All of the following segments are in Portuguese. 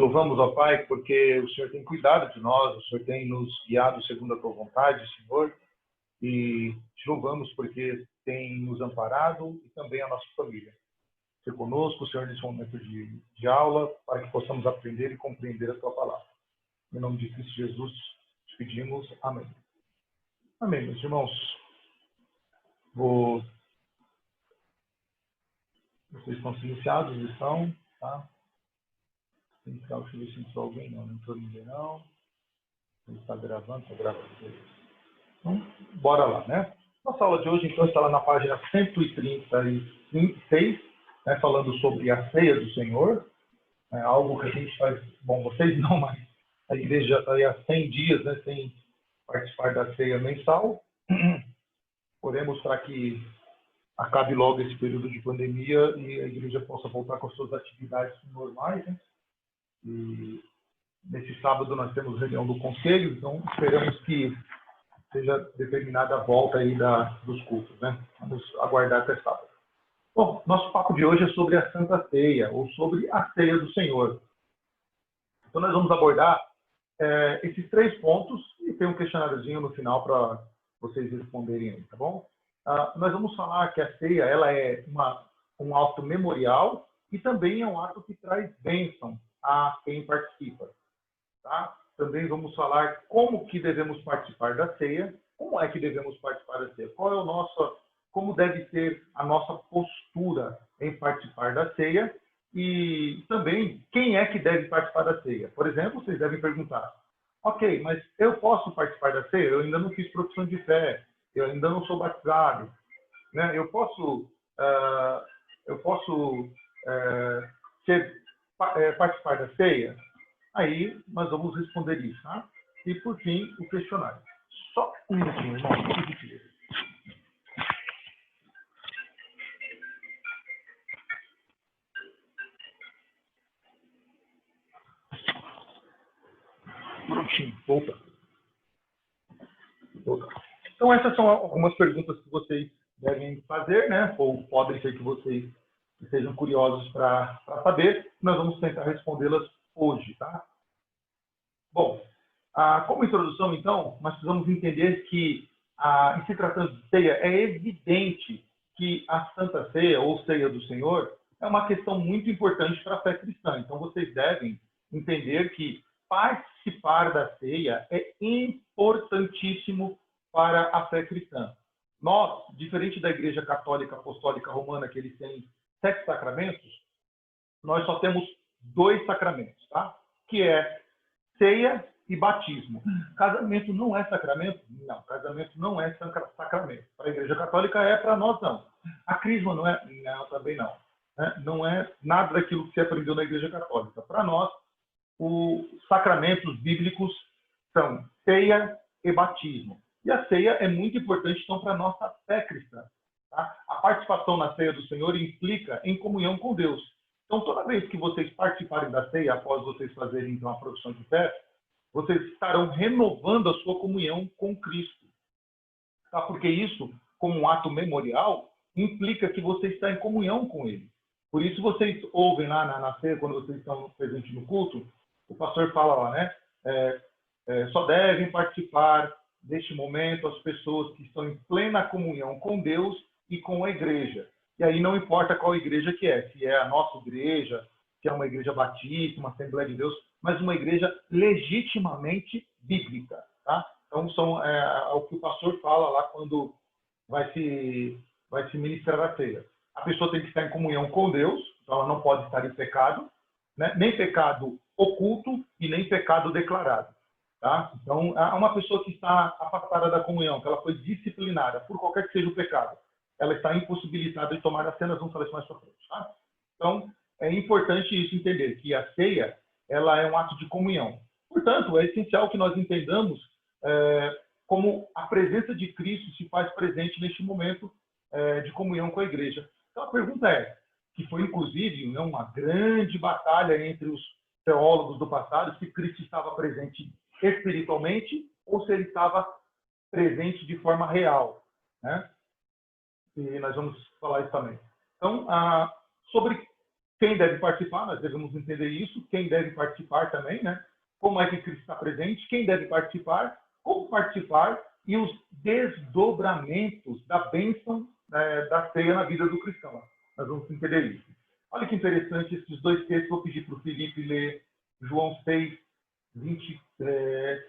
louvamos, ó Pai, porque o Senhor tem cuidado de nós, o Senhor tem nos guiado segundo a tua vontade, Senhor, e te louvamos porque tem nos amparado e também a nossa família. Ser conosco, Senhor, nesse momento de aula, para que possamos aprender e compreender a tua palavra. Em nome de Cristo Jesus, te pedimos. Amém. Amém, meus irmãos. Vocês estão silenciados, estão, tá? Deixa eu ver se entrou alguém. Não entrou ninguém, não. Ele está gravando, Então, bora lá, né? Nossa aula de hoje, então, está lá na página 136, né, falando sobre a ceia do Senhor. É algo que a gente faz, bom, vocês não, mas a igreja já está aí há 100 dias, né, sem participar da ceia mensal. Oremos para que acabe logo esse período de pandemia e a igreja possa voltar com as suas atividades normais, né? E nesse sábado nós temos reunião do conselho, então esperamos que seja determinada a volta aí dos cultos, né? Vamos aguardar até sábado. Bom, nosso papo de hoje é sobre a Santa Ceia, ou sobre a Ceia do Senhor. Então nós vamos abordar esses 3 pontos e tem um questionáriozinho no final para vocês responderem aí, tá bom? Nós vamos falar que a ceia ela é um ato memorial e também é um ato que traz bênção a quem participa. Tá? Também vamos falar como que devemos participar da ceia, como é que devemos participar da ceia, como deve ser a nossa postura em participar da ceia e também quem é que deve participar da ceia. Por exemplo, vocês devem perguntar, ok, mas eu posso participar da ceia? Eu ainda não fiz profissão de fé, eu ainda não sou batizado, né? Eu posso participar da ceia? Aí nós vamos responder isso, tá? E por fim, o questionário. Só um minutinho, irmão. Prontinho, volta. Então essas são algumas perguntas que vocês devem fazer, né? Ou podem ser que vocês estejam curiosos para saber. Nós vamos tentar respondê-las hoje, tá? Bom, como introdução, então, nós precisamos entender que, em se tratando de ceia, é evidente que a Santa Ceia, ou Ceia do Senhor, é uma questão muito importante para a fé cristã. Então, vocês devem entender que participar da ceia é importantíssimo para a fé cristã. Nós, diferente da Igreja Católica Apostólica Romana, que eles têm 7 sacramentos, nós só temos 2 sacramentos, tá? Que é ceia e batismo. Casamento não é sacramento? Não, casamento não é sacramento. Para a Igreja Católica é, para nós não. A crisma não é? Não, também não. Não é nada daquilo que se aprendeu na Igreja Católica. Para nós, os sacramentos bíblicos são ceia e batismo. E a ceia é muito importante, então, para a nossa fé cristã. Tá? A participação na ceia do Senhor implica em comunhão com Deus. Então, toda vez que vocês participarem da ceia, após vocês fazerem então, a profissão de fé, vocês estarão renovando a sua comunhão com Cristo. Tá? Porque isso, como um ato memorial, implica que você está em comunhão com Ele. Por isso, vocês ouvem lá na ceia, quando vocês estão presentes no culto, o pastor fala lá, né? Só devem participar deste momento as pessoas que estão em plena comunhão com Deus e com a igreja. E aí não importa qual igreja que é, se é a nossa igreja, se é uma igreja batista, uma Assembleia de Deus, mas uma igreja legitimamente bíblica. Tá? Então, o que o pastor fala lá quando vai se ministrar a ceia. A pessoa tem que estar em comunhão com Deus, então ela não pode estar em pecado, né? Nem pecado oculto e nem pecado declarado. Tá? Então, uma pessoa que está afastada da comunhão, que ela foi disciplinada por qualquer que seja o pecado, ela está impossibilitada de tomar a ceia, nós vamos falar isso mais para frente. Tá? Então, é importante isso entender, que a ceia ela é um ato de comunhão. Portanto, é essencial que nós entendamos como a presença de Cristo se faz presente neste momento de comunhão com a igreja. Então, a pergunta que foi inclusive uma grande batalha entre os teólogos do passado, se Cristo estava presente espiritualmente ou se ele estava presente de forma real, né? E nós vamos falar isso também. Então, sobre Quem deve participar? Nós devemos entender isso. Quem deve participar também, né? Como é que Cristo está presente? Quem deve participar? Como participar? E os desdobramentos da bênção da ceia na vida do cristão. Nós vamos entender isso. Olha que interessante esses dois textos. Vou pedir para o Felipe ler João 6,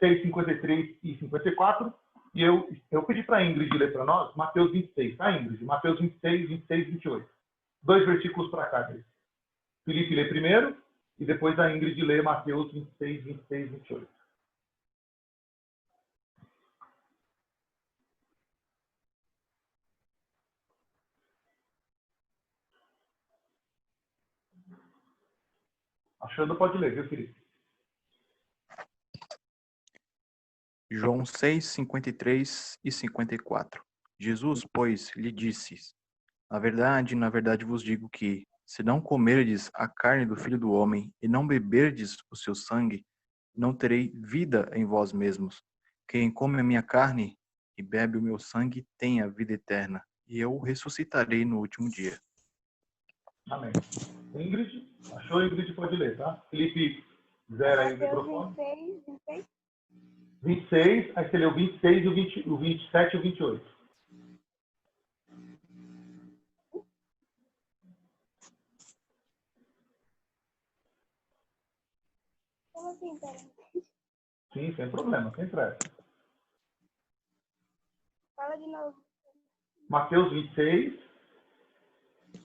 53 e 54. E eu pedi para a Ingrid ler para nós Mateus 26, tá, Ingrid? Mateus 26, 26 e 28. 2 versículos para cá. Felipe lê primeiro e depois a Ingrid lê Mateus 26, 26 e 28. Achando, pode ler, viu, Felipe? João 6, 53 e 54. Jesus, pois, lhe disse: na verdade vos digo que, se não comerdes a carne do Filho do Homem e não beberdes o seu sangue, não terei vida em vós mesmos. Quem come a minha carne e bebe o meu sangue tem a vida eterna, e eu ressuscitarei no último dia. Amém. Ingrid, achou? Ingrid pode ler, tá? Felipe, zera aí o microfone. 26, aí você leu o 26, o 27 e o 28. Como assim, peraí? Sim, sem problema, sem pressa. Fala de novo. Mateus 26,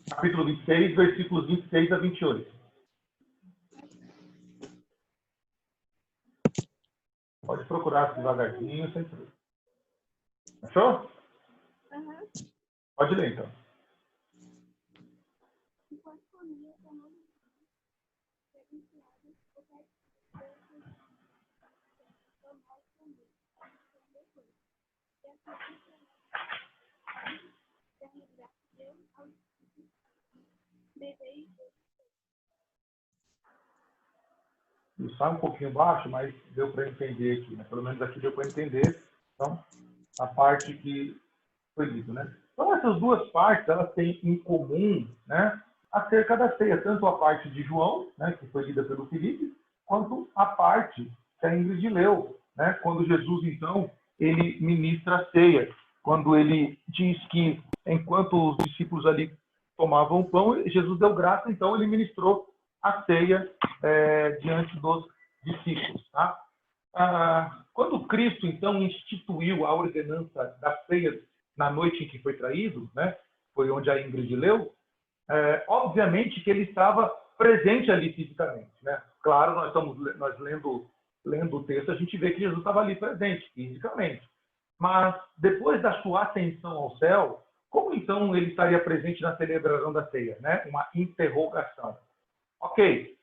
capítulo 26, versículos 26 a 28. Pode procurar devagarzinho, sem problema. Achou? Aham. Pode ler, então. Está um pouquinho baixo, mas deu para entender aqui, né? Pelo menos aqui deu para entender. Então, a parte que foi lida, né? Então, essas duas partes, elas têm em comum, né, acerca da ceia, tanto a parte de João, né, que foi lida pelo Felipe, quanto a parte que a Ingrid leu, né, quando Jesus, então, ele ministra a ceia, quando ele diz que, enquanto os discípulos ali tomavam o pão, Jesus deu graça, então ele ministrou a ceia diante dos discípulos, tá? Quando Cristo, então, instituiu a ordenança da ceia na noite em que foi traído, né? Foi onde a Ingrid leu, obviamente que ele estava presente ali fisicamente, né? Claro, nós lendo o texto, a gente vê que Jesus estava ali presente fisicamente. Mas depois da sua ascensão ao céu, como então ele estaria presente na celebração da ceia, né? Uma interrogação. Ok,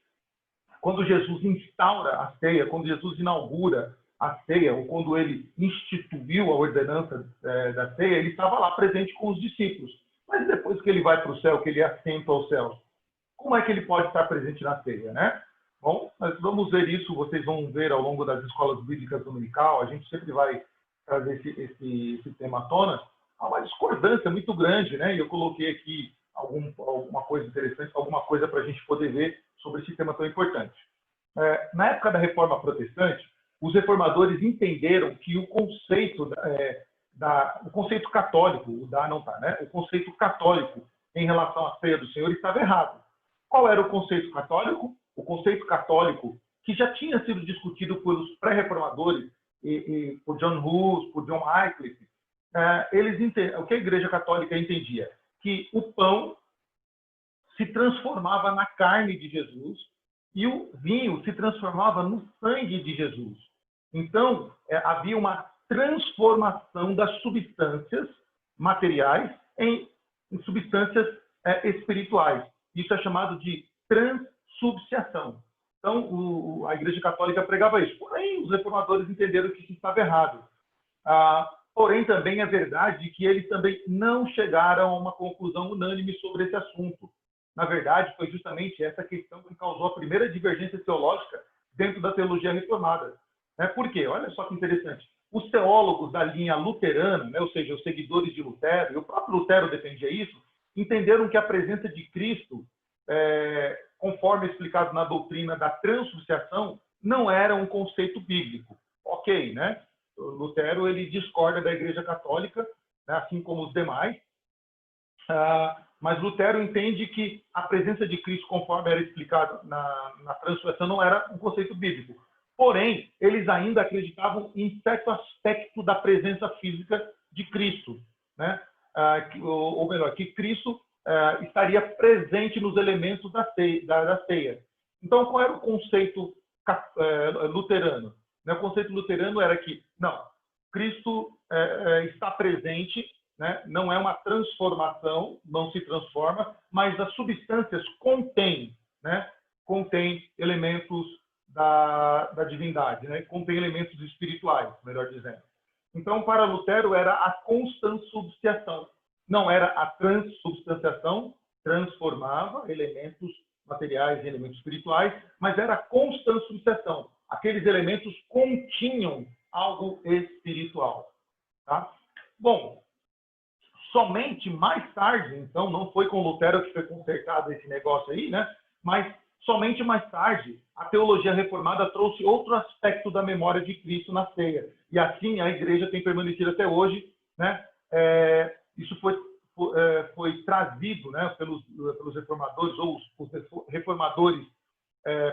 quando Jesus instaura a ceia, quando Jesus inaugura a ceia, ou quando ele instituiu a ordenança da ceia, ele estava lá presente com os discípulos. Mas depois que ele vai para o céu, que ele assenta ao céu, como é que ele pode estar presente na ceia, né? Bom, nós vamos ver isso, vocês vão ver ao longo das escolas bíblicas dominical, a gente sempre vai trazer esse tema à tona. Há uma discordância muito grande, né? E eu coloquei aqui alguma coisa interessante, alguma coisa para a gente poder ver sobre esse tema tão importante. Na época da Reforma Protestante, os reformadores entenderam que o conceito o conceito católico, o conceito católico em relação à ceia do Senhor estava errado. Qual era o conceito católico? O conceito católico que já tinha sido discutido pelos pré-reformadores, por John Hus, por John Wycliffe. O que a Igreja Católica entendia? Que o pão se transformava na carne de Jesus e o vinho se transformava no sangue de Jesus. Então, havia uma transformação das substâncias materiais em substâncias espirituais. Isso é chamado de transubstanciação. Então, a Igreja Católica pregava isso. Porém, os reformadores entenderam que isso estava errado. Porém, também é verdade que eles também não chegaram a uma conclusão unânime sobre esse assunto. Na verdade, foi justamente essa questão que causou a primeira divergência teológica dentro da teologia reformada. Por quê? Olha só que interessante. Os teólogos da linha luterana, né, ou seja, os seguidores de Lutero, e o próprio Lutero defendia isso, entenderam que a presença de Cristo conforme explicado na doutrina da transubstanciação, não era um conceito bíblico. Ok, né? Lutero ele discorda da Igreja Católica, né, assim como os demais, mas Lutero entende que a presença de Cristo, conforme era explicado na transubstanciação, não era um conceito bíblico. Porém, eles ainda acreditavam em certo aspecto da presença física de Cristo, né? Ou melhor, que Cristo estaria presente nos elementos da ceia. Então, qual era o conceito luterano? O conceito luterano era que, não, Cristo está presente, né? Não é uma transformação, não se transforma, mas as substâncias contêm, né? Contém elementos da divindade, né? Contém elementos espirituais, melhor dizendo. Então, para Lutero, era a consubstanciação. Não era a transubstanciação, transformava elementos materiais em elementos espirituais, mas era a consubstanciação. Aqueles elementos continham algo espiritual. Tá? Bom, somente mais tarde, então, não foi com Lutero que foi consertado esse negócio aí, né? Mas somente mais tarde, a teologia reformada trouxe outro aspecto da memória de Cristo na ceia. E assim a igreja tem permanecido até hoje, né? Isso foi trazido, né, pelos reformadores, ou os reformadores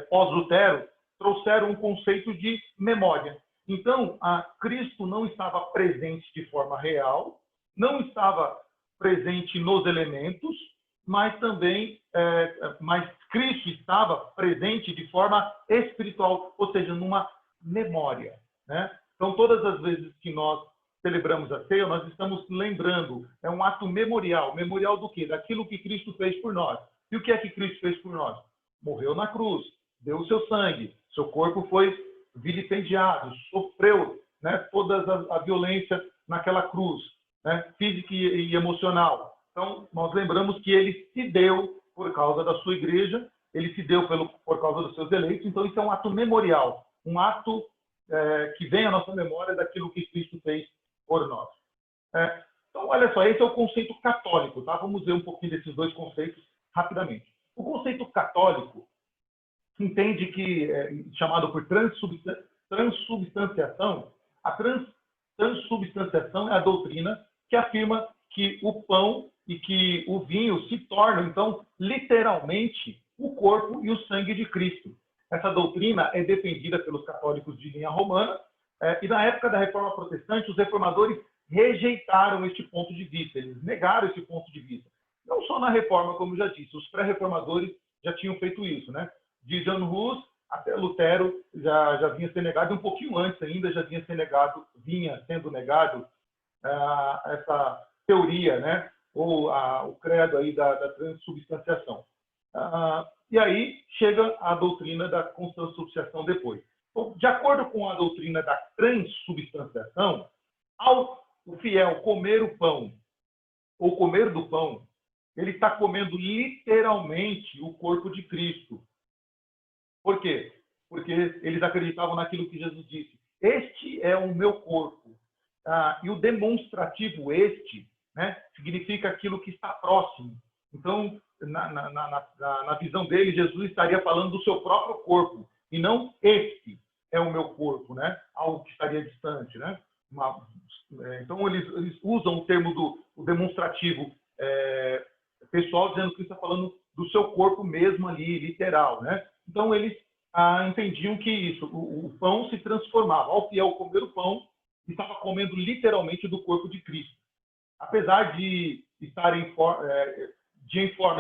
pós-Lutero, trouxeram um conceito de memória. Então, Cristo não estava presente de forma real, não estava presente nos elementos, mas também mas Cristo estava presente de forma espiritual, ou seja, numa memória, né? Então, todas as vezes que nós celebramos a ceia, nós estamos lembrando, é um ato memorial. Memorial do quê? Daquilo que Cristo fez por nós. E o que é que Cristo fez por nós? Morreu na cruz, deu o seu sangue, seu corpo foi vilipendiado, sofreu, né, toda a violência naquela cruz, né, física e emocional. Então, nós lembramos que ele se deu por causa da sua igreja, ele se deu por causa dos seus eleitos. Então, isso é um ato memorial, um ato que vem à nossa memória daquilo que Cristo fez por nós. Então, olha só, esse é o conceito católico, tá? Vamos ver um pouquinho desses dois conceitos rapidamente. O conceito católico entende que, chamado por transubstanciação, a transubstanciação é a doutrina que afirma que o pão e que o vinho se tornam, então, literalmente, o corpo e o sangue de Cristo. Essa doutrina é defendida pelos católicos de linha romana, e na época da Reforma Protestante, os reformadores rejeitaram este ponto de vista, eles negaram esse ponto de vista. Não só na Reforma, como já disse, os pré-reformadores já tinham feito isso, né? De Jan Hus até Lutero já vinha sendo negado, e um pouquinho antes ainda já vinha sendo negado essa teoria, né? Ou o credo aí da transubstanciação. E aí chega a doutrina da consubstanciação depois. Então, de acordo com a doutrina da transubstanciação, ao o fiel comer o pão ou comer do pão, ele está comendo literalmente o corpo de Cristo. Por quê? Porque eles acreditavam naquilo que Jesus disse. Este é o meu corpo. E o demonstrativo este, né, significa aquilo que está próximo. Então, na visão dele, Jesus estaria falando do seu próprio corpo, e não este é o meu corpo, né? Algo que estaria distante, né? Então, eles usam o termo do demonstrativo pessoal, dizendo que está falando do seu corpo mesmo ali, literal, né? Então, eles entendiam que isso, o pão se transformava. Ao fiel comer o pão, estava comendo literalmente do corpo de Cristo. Apesar de estar em forma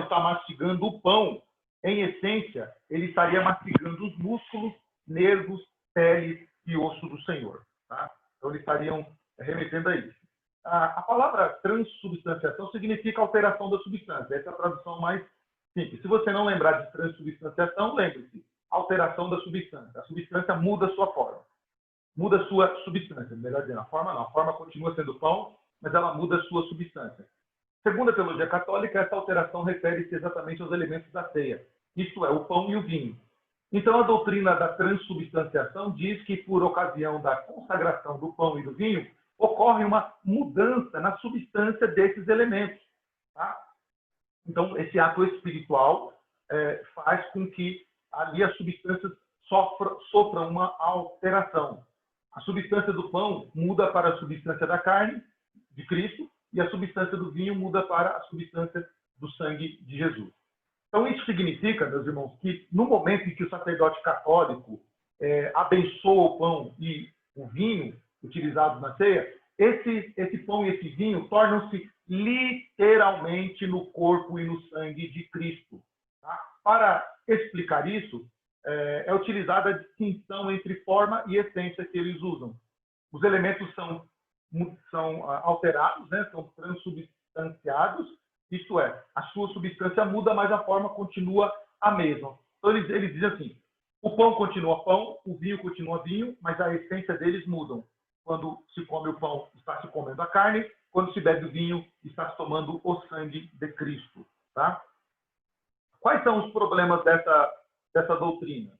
estar mastigando o pão, em essência, ele estaria mastigando os músculos, nervos, pele e osso do Senhor. Tá? Então, eles estariam remetendo a isso. A palavra transubstanciação significa alteração da substância. Essa é a tradução mais simples. Se você não lembrar de transubstanciação, lembre-se, alteração da substância. A substância muda a sua forma. Muda a sua substância, melhor dizendo. A forma não. A forma continua sendo pão, mas ela muda a sua substância. Segundo a teologia católica, essa alteração refere-se exatamente aos elementos da ceia, isto é, o pão e o vinho. Então, a doutrina da transubstanciação diz que, por ocasião da consagração do pão e do vinho, ocorre uma mudança na substância desses elementos. Tá? Então, esse ato espiritual faz com que ali as substâncias sofram uma alteração. A substância do pão muda para a substância da carne de Cristo e a substância do vinho muda para a substância do sangue de Jesus. Então, isso significa, meus irmãos, que no momento em que o sacerdote católico abençoa o pão e o vinho utilizados na ceia, esse pão e esse vinho tornam-se literalmente no corpo e no sangue de Cristo. Tá? Para explicar isso, é utilizada a distinção entre forma e essência que eles usam. Os elementos são alterados, né? São transubstanciados, isto é, a sua substância muda, mas a forma continua a mesma. Então, eles dizem assim, o pão continua pão, o vinho continua vinho, mas a essência deles mudam. Quando se come o pão, está se comendo a carne, quando se bebe o vinho, está se tomando o sangue de Cristo. Tá? Quais são os problemas dessa doutrina?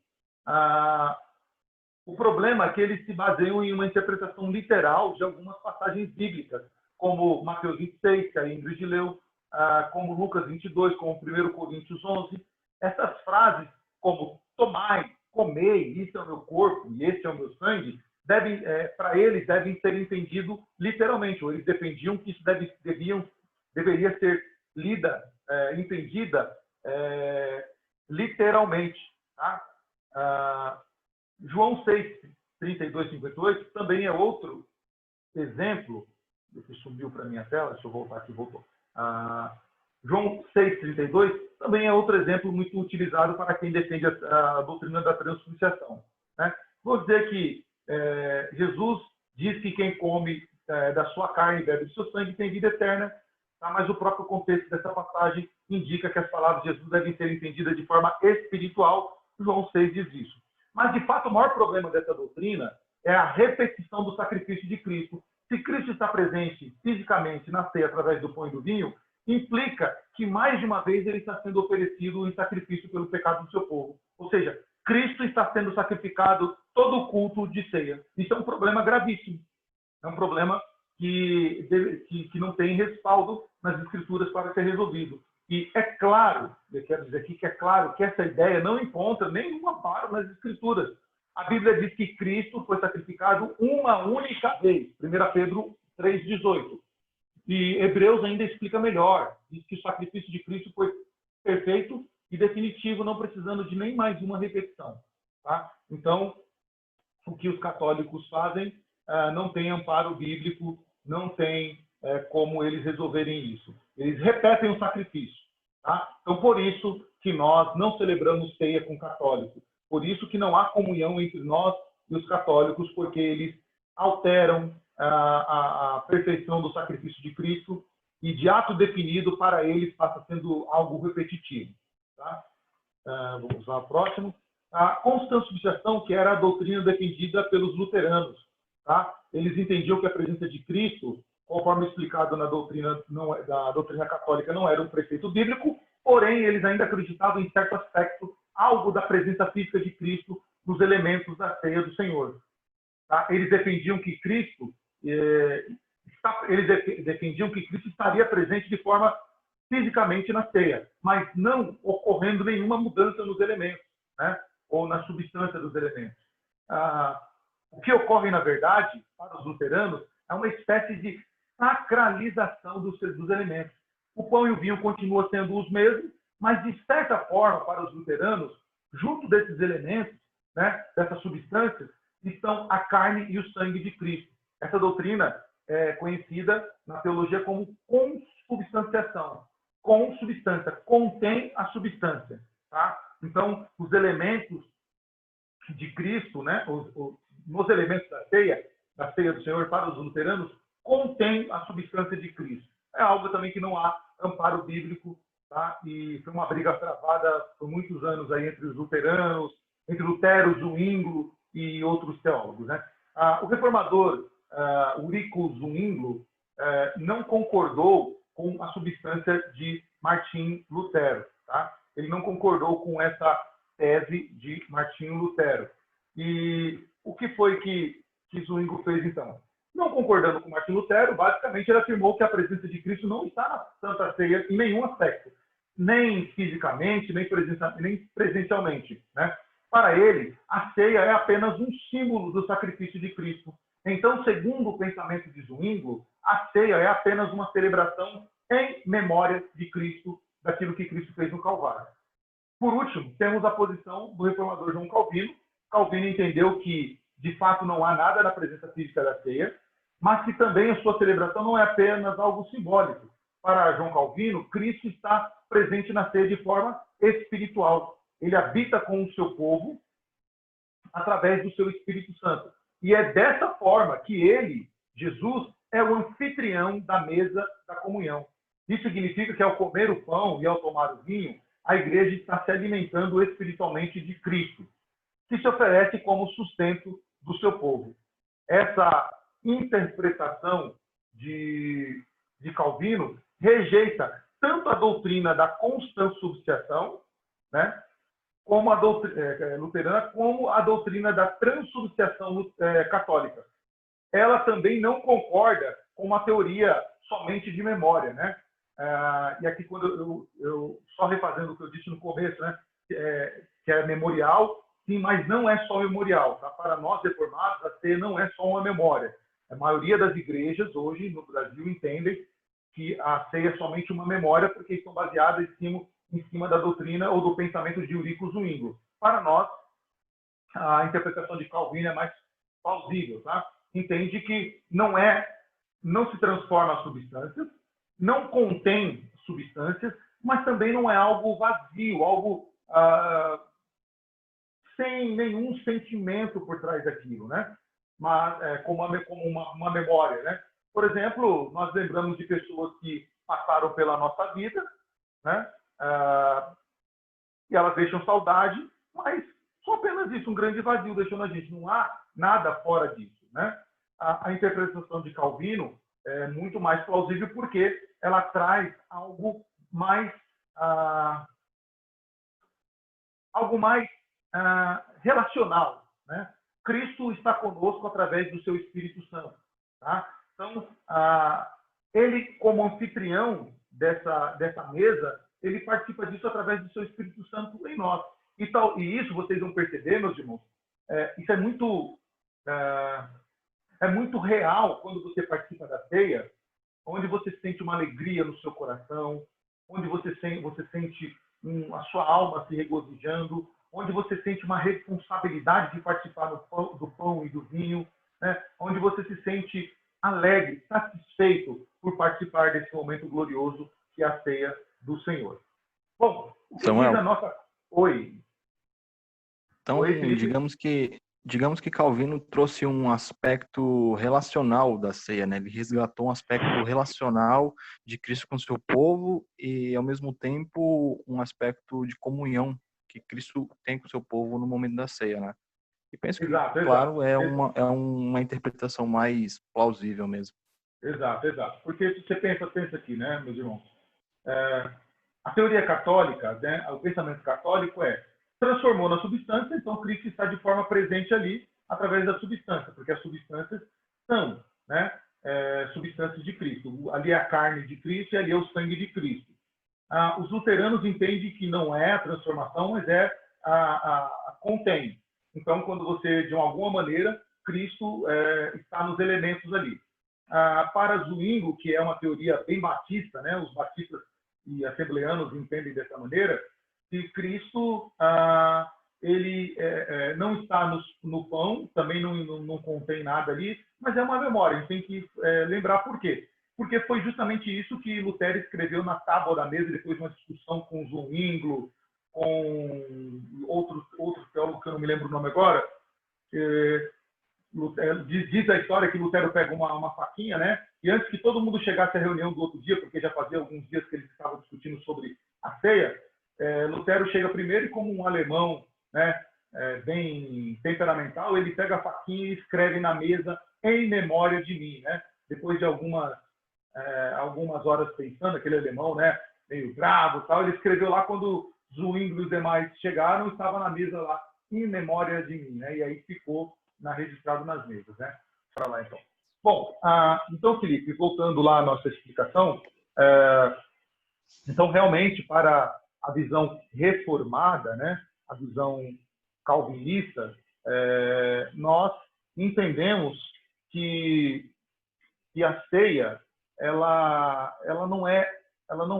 O problema é que eles se baseiam em uma interpretação literal de algumas passagens bíblicas, como Mateus 26, que a Ingrid leu, como Lucas 22, como 1 Coríntios 11. Essas frases, como tomai, comei, isso é o meu corpo e esse é o meu sangue, para eles devem ser entendidos literalmente, ou eles defendiam que isso deveria ser entendida literalmente. Tá? João 6, 32, 58 também é outro exemplo. Esse subiu para a minha tela, deixa eu voltar aqui, voltou. João 6, 32 também é outro exemplo muito utilizado para quem defende a doutrina da transubstanciação. Né? Vou dizer que Jesus diz que quem come da sua carne e bebe do seu sangue tem vida eterna, tá? Mas o próprio contexto dessa passagem indica que as palavras de Jesus devem ser entendidas de forma espiritual. João 6 diz isso. Mas, de fato, o maior problema dessa doutrina é a repetição do sacrifício de Cristo. Se Cristo está presente fisicamente na ceia através do pão e do vinho, implica que mais de uma vez ele está sendo oferecido em sacrifício pelo pecado do seu povo. Ou seja, Cristo está sendo sacrificado todo o culto de ceia. Isso é um problema gravíssimo. É um problema que não tem respaldo nas Escrituras para ser resolvido. E é claro, eu quero dizer aqui que é claro que essa ideia não encontra nenhum amparo nas Escrituras. A Bíblia diz que Cristo foi sacrificado uma única vez. 1 Pedro 3,18. E Hebreus ainda explica melhor. Diz que o sacrifício de Cristo foi perfeito e definitivo, não precisando de nem mais uma repetição. Tá? Então, o que os católicos fazem não tem amparo bíblico, não tem como eles resolverem isso. Eles repetem o sacrifício. Tá? Então, por isso que nós não celebramos ceia com católicos. Por isso que não há comunhão entre nós e os católicos, porque eles alteram a perfeição do sacrifício de Cristo e de ato definido para eles passa sendo algo repetitivo. Tá? Vamos lá, próximo. A consubstanciação, que era a doutrina defendida pelos luteranos. Tá? Eles entendiam que a presença de Cristo, conforme explicado na doutrina, da doutrina católica, não era um preceito bíblico, porém eles ainda acreditavam em certo aspecto algo da presença física de Cristo nos elementos da ceia do Senhor. Tá? Eles defendiam que Cristo estaria presente de forma fisicamente na ceia, mas não ocorrendo nenhuma mudança nos elementos, né? Ou na substância dos elementos. O que ocorre, na verdade, para os luteranos, é uma espécie de sacralização dos elementos. O pão e o vinho continuam sendo os mesmos, mas, de certa forma, para os luteranos, junto desses elementos, né, dessas substâncias, estão a carne e o sangue de Cristo. Essa doutrina é conhecida na teologia como consubstanciação. Consubstância, contém a substância. Tá? Então, os elementos de Cristo, né, nos elementos da ceia do Senhor para os luteranos, contém a substância de Cristo. É algo também que não há amparo bíblico. Tá? E foi uma briga travada por muitos anos aí entre os luteranos, entre Lutero, Zwinglio e outros teólogos. Né? O reformador Ulrico Zwinglio não concordou com a substância de Martim Lutero. Tá? Ele não concordou com essa tese de Martim Lutero. E o que foi que Zwinglio fez então? Não concordando com Martim Lutero, basicamente ele afirmou que a presença de Cristo não está na Santa Ceia em nenhum aspecto. nem fisicamente, nem presencialmente, né? Para ele, a ceia é apenas um símbolo do sacrifício de Cristo. Então, segundo o pensamento de Zwingli, a ceia é apenas uma celebração em memória de Cristo, daquilo que Cristo fez no Calvário. Por último, temos a posição do reformador João Calvino. Calvino entendeu que, de fato, não há nada na presença física da ceia, mas que também a sua celebração não é apenas algo simbólico. Para João Calvino, Cristo está presente na ceia de forma espiritual. Ele habita com o seu povo através do seu Espírito Santo. E é dessa forma que ele, Jesus, é o anfitrião da mesa da comunhão. Isso significa que ao comer o pão e ao tomar o vinho, a igreja está se alimentando espiritualmente de Cristo, que se oferece como sustento do seu povo. Essa interpretação de Calvino rejeita tanto a doutrina da consubstanciação, né, como a doutrina luterana, como a doutrina da transubstanciação católica. Ela também não concorda com uma teoria somente de memória, né? E aqui, quando eu só refazendo o que eu disse no começo, né, que é memorial, sim, mas não é só memorial. Tá? Para nós reformados, a ceia não é só uma memória. A maioria das igrejas hoje no Brasil entendem que a ceia é somente uma memória porque estão baseadas em cima da doutrina ou do pensamento de Eurico Zwingli. Para nós, a interpretação de Calvino é mais plausível. Tá? Entende que não se transforma as substâncias, não contém substâncias, mas também não é algo vazio, algo sem nenhum sentimento por trás daquilo, né? Mas como uma memória, né? Por exemplo, nós lembramos de pessoas que passaram pela nossa vida, né? E elas deixam saudade, mas só apenas isso, um grande vazio deixou na gente. Não há nada fora disso, né? A interpretação de Calvino é muito mais plausível porque ela traz algo mais relacional, né? Cristo está conosco através do seu Espírito Santo, tá? Então, ele, como anfitrião dessa mesa, ele participa disso através do seu Espírito Santo em nós. E isso vocês vão perceber, meus irmãos, isso é muito real quando você participa da ceia, onde você sente uma alegria no seu coração, onde você sente a sua alma se regozijando, onde você sente uma responsabilidade de participar do pão e do vinho, né? Onde você se sente alegre, satisfeito por participar desse momento glorioso que é a ceia do Senhor. Bom, o que Samuel, diz a nossa... Oi. Então, Oi, Felipe. digamos que Calvino trouxe um aspecto relacional da ceia, né? Ele resgatou um aspecto relacional de Cristo com o seu povo e, ao mesmo tempo, um aspecto de comunhão que Cristo tem com o seu povo no momento da ceia, né? E penso que, Exato. claro, é uma interpretação mais plausível mesmo. Exato. Porque se você pensa aqui, né, meus irmãos? A teoria católica, né, o pensamento católico transformou na substância, então Cristo está de forma presente ali através da substância, porque as substâncias são, né, substâncias de Cristo. Ali é a carne de Cristo e ali é o sangue de Cristo. Os luteranos entendem que não é a transformação, mas contém. Então, quando você, de alguma maneira, Cristo está nos elementos ali. Para Zwingli, que é uma teoria bem batista, né, os batistas e assembleanos entendem dessa maneira, que Cristo ele não está no pão, também não contém nada ali, mas é uma memória. A gente tem que lembrar por quê. Porque foi justamente isso que Lutero escreveu na tábua da mesa, depois de uma discussão com Zwingli, com outro teólogo que eu não me lembro o nome agora. Diz a história que Lutero pega uma faquinha, né? E antes que todo mundo chegasse à reunião do outro dia, porque já fazia alguns dias que eles estavam discutindo sobre a ceia, Lutero chega primeiro e, como um alemão, né, bem temperamental, ele pega a faquinha e escreve na mesa em memória de mim, né? Depois de algumas horas pensando, aquele alemão, né, meio bravo, tal, ele escreveu lá quando Zwingli e os demais chegaram, estava na mesa lá em memória de mim, né? E aí ficou registrado nas mesas, né? Para lá então. Bom, então Felipe, voltando lá à nossa explicação, Então, realmente, para a visão reformada, né, a visão calvinista, nós entendemos que a ceia ela não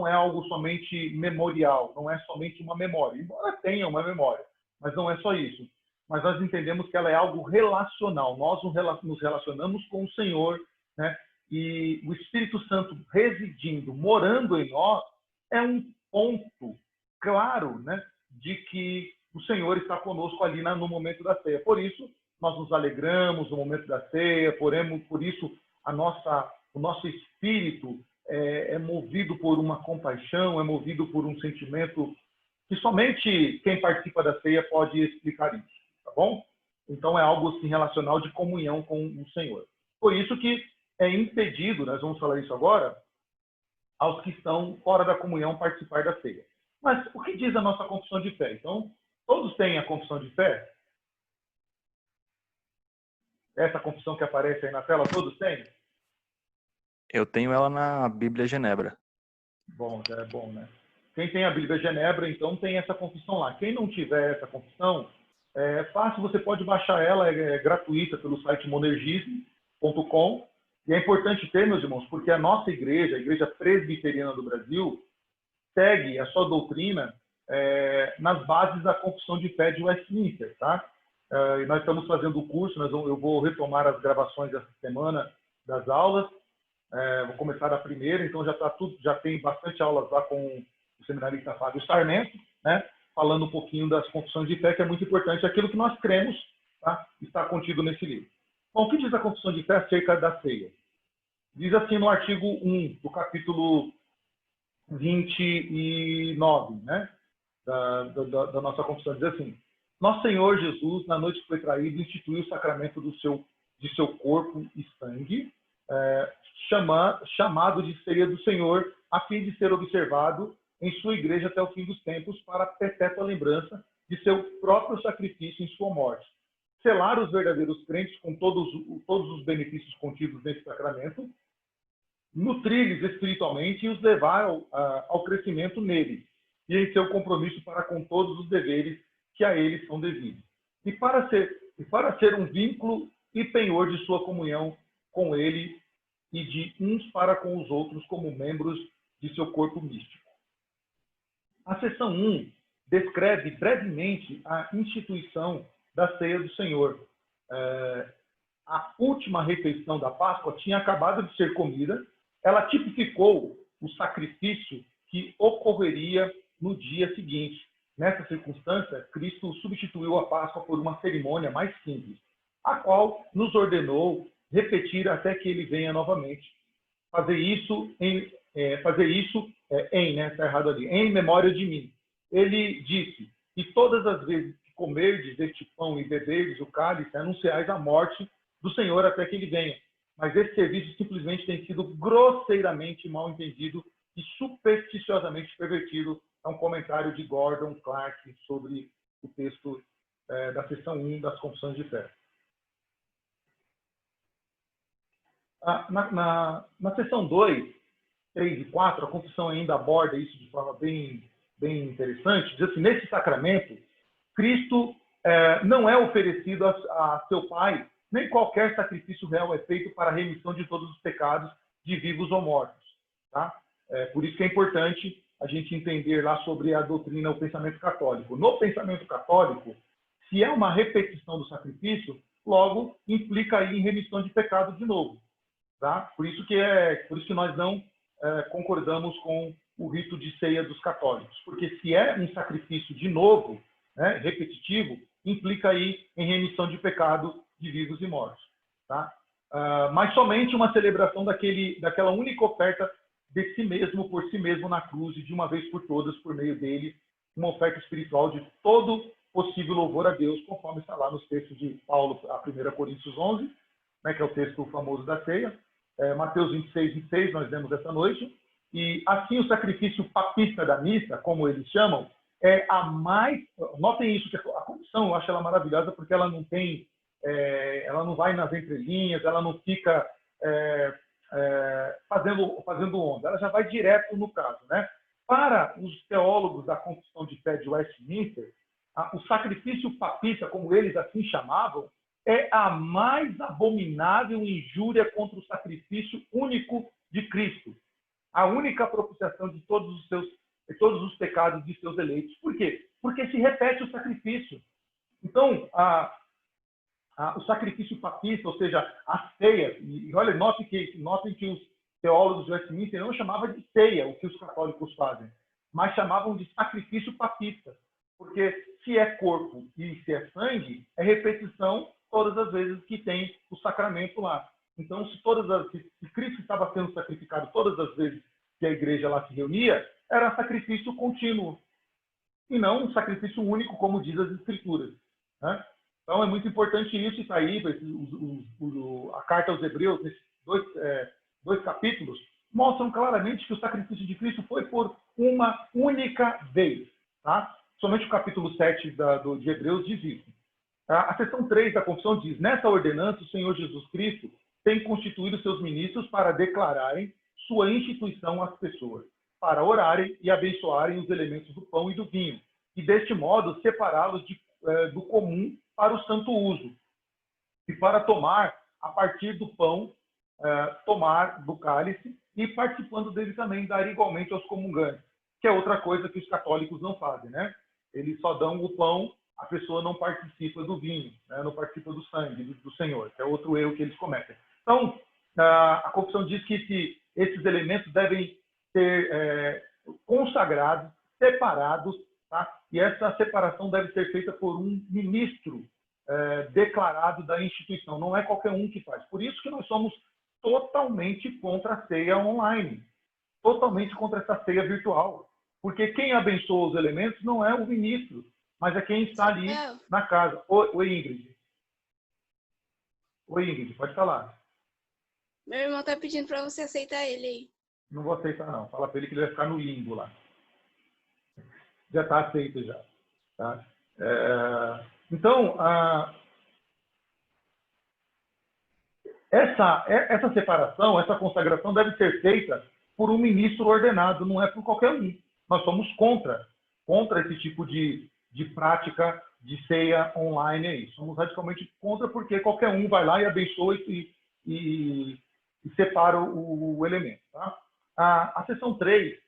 é algo somente memorial, não é somente uma memória, embora tenha uma memória, mas não é só isso. Mas nós entendemos que ela é algo relacional. Nós nos relacionamos com o Senhor, né? E o Espírito Santo residindo, morando em nós, é um ponto claro, né, de que o Senhor está conosco ali no momento da ceia. Por isso, nós nos alegramos no momento da ceia, por isso o nosso espírito é movido por uma compaixão, é movido por um sentimento que somente quem participa da ceia pode explicar isso, tá bom? Então é algo assim relacional de comunhão com o Senhor. Por isso que é impedido, nós vamos falar isso agora, aos que estão fora da comunhão participar da ceia. Mas o que diz a nossa confissão de fé? Então, todos têm a confissão de fé? Essa confissão que aparece aí na tela, todos têm? Eu tenho ela na Bíblia Genebra. Bom, já é bom, né? Quem tem a Bíblia Genebra, então, tem essa confissão lá. Quem não tiver essa confissão, é fácil, você pode baixar ela, é gratuita pelo site monergismo.com. E é importante ter, meus irmãos, porque a nossa igreja, a Igreja Presbiteriana do Brasil, segue a sua doutrina nas bases da confissão de fé de Westminster, tá? E nós estamos fazendo o curso, eu vou retomar as gravações dessa semana das aulas, vou começar a primeira, então já tem bastante aulas lá com o seminarista Fábio Sarmento, né? Falando um pouquinho das confissões de fé, que é muito importante, aquilo que nós cremos, tá? Está contido nesse livro. Bom, o que diz a confissão de fé acerca da ceia? Diz assim no artigo 1 do capítulo 29, né, da nossa confissão, diz assim: Nosso Senhor Jesus, na noite que foi traído, instituiu o sacramento de seu corpo e sangue, chamado de ceia do Senhor, a fim de ser observado em sua igreja até o fim dos tempos, para a perpétua lembrança de seu próprio sacrifício em sua morte. Selar os verdadeiros crentes com todos os benefícios contidos nesse sacramento, nutrir-lhes espiritualmente e os levar ao crescimento nele, e em seu compromisso para com todos os deveres que a eles são devidos. E para ser um vínculo e penhor de sua comunhão com ele e de uns para com os outros como membros de seu corpo místico. A seção 1 descreve brevemente a instituição da ceia do Senhor. A última refeição da Páscoa tinha acabado de ser comida. Ela tipificou o sacrifício que ocorreria no dia seguinte. Nessa circunstância, Cristo substituiu a Páscoa por uma cerimônia mais simples, a qual nos ordenou repetir até que ele venha novamente. Fazer isso tá errado ali, em memória de mim. Ele disse: e todas as vezes que comerdes este pão e beberdes o cálice, anunciais a morte do Senhor até que ele venha. Mas esse serviço simplesmente tem sido grosseiramente mal entendido e supersticiosamente pervertido. É um comentário de Gordon Clark sobre o texto da seção 1 das Confissões de Fé. Na seção 2, 3 e 4, a confissão ainda aborda isso de forma bem interessante. Diz assim: nesse sacramento, Cristo não é oferecido a seu Pai, nem qualquer sacrifício real é feito para a remissão de todos os pecados de vivos ou mortos. Tá? Por isso que é importante a gente entender lá sobre a doutrina, o pensamento católico. No pensamento católico, se é uma repetição do sacrifício, logo implica aí em remissão de pecado de novo. Tá? Por isso que nós não concordamos com o rito de ceia dos católicos. Porque se é um sacrifício de novo, né, repetitivo, implica aí em remissão de pecado de vivos e mortos. Tá? Mas somente uma celebração daquela única oferta de si mesmo, por si mesmo na cruz, e de uma vez por todas, por meio dele, uma oferta espiritual de todo possível louvor a Deus, conforme está lá nos textos de Paulo, a 1 Coríntios 11, né, que é o texto famoso da ceia, Mateus 26, 26, nós lemos essa noite, e assim o sacrifício papista da missa, como eles chamam, é a mais... Notem isso, que a confissão, eu acho ela maravilhosa, porque ela não tem... ela não vai nas entrelinhas, ela não fica fazendo onda, ela já vai direto no caso, né? Para os teólogos da Confissão de Fé de Westminster, o sacrifício papista, como eles assim chamavam, é a mais abominável injúria contra o sacrifício único de Cristo. A única propiciação de todos os pecados de seus eleitos. Por quê? Porque se repete o sacrifício. Então, o sacrifício papista, ou seja, a ceia, e olha, notem que os teólogos de Westminster não chamavam de ceia, o que os católicos fazem, mas chamavam de sacrifício papista. Porque se é corpo e se é sangue, é repetição todas as vezes que tem o sacramento lá. Então, se Cristo estava sendo sacrificado todas as vezes que a igreja lá se reunia, era sacrifício contínuo, e não um sacrifício único, como diz as Escrituras, né? Então, é muito importante isso, e está aí, a carta aos Hebreus, nesses dois capítulos, mostram claramente que o sacrifício de Cristo foi por uma única vez. Tá? Somente o capítulo 7 de Hebreus diz isso. A seção 3 da Confissão diz: nessa ordenança, o Senhor Jesus Cristo tem constituído seus ministros para declararem sua instituição às pessoas, para orarem e abençoarem os elementos do pão e do vinho, e deste modo separá-los do comum para o santo uso, e para tomar, a partir do pão, tomar do cálice, e participando dele também, dar igualmente aos comungantes, que é outra coisa que os católicos não fazem, né? Eles só dão o pão, a pessoa não participa do vinho, né? Não participa do sangue do Senhor, que é outro erro que eles cometem. Então, a Confissão diz que esses elementos devem ser consagrados, separados, tá? E essa separação deve ser feita por um ministro declarado da instituição. Não é qualquer um que faz. Por isso que nós somos totalmente contra a ceia online, totalmente contra essa ceia virtual. Porque quem abençoa os elementos não é o ministro, mas é quem está ali na casa. Oi, Ingrid. Oi, Ingrid, pode falar. Meu irmão está pedindo para você aceitar ele aí. Não vou aceitar, não. Fala para ele que ele vai ficar no limbo lá. Já está aceito, já. Tá? Então, essa separação, essa consagração deve ser feita por um ministro ordenado, não é por qualquer um. Nós somos contra esse tipo de prática de ceia online aí. Somos radicalmente contra, porque qualquer um vai lá e abençoa e separa o elemento. Tá? A seção 3,